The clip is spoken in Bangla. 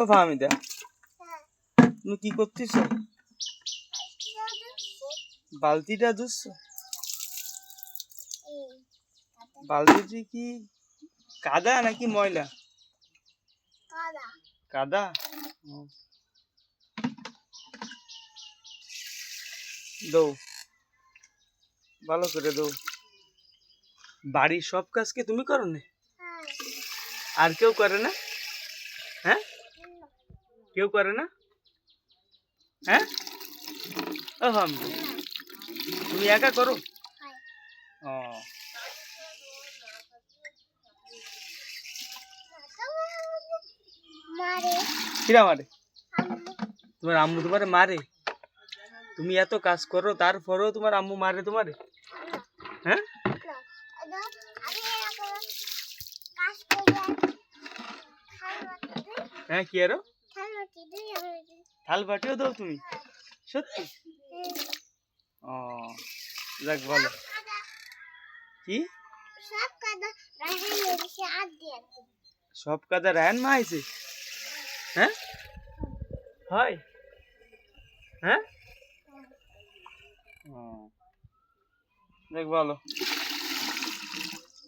ও ফাহমিদা, তুমি কি করতেছ? বালতিটা ধুচ্ছ? বালতিটি কি কাদা নাকি ময়লা? কাদা। দৌ, ভালো করে দৌ। বাড়ির সব কাজ কি তুমি করো না? আর কেউ করে না? হ্যাঁ, কেউ করে না? হ্যাঁ, ও ফাহমিদা, তুমি একা করো? ও, কিরা মারে? তোমার আম্মু তোমারে মারে? তুমি এত কাজ করো তারপরেও তোমার আম্মু মারে তোমারে? হ্যাঁ, হ্যাঁ, কি আরো থাল বাটিও দাও তুমি? সত্যি? ও, যাক ভালো। কি সব কাদা রায়হান মা আইছে? হ্যাঁ, হয়? হ্যাঁ, ও, যাক ভালো।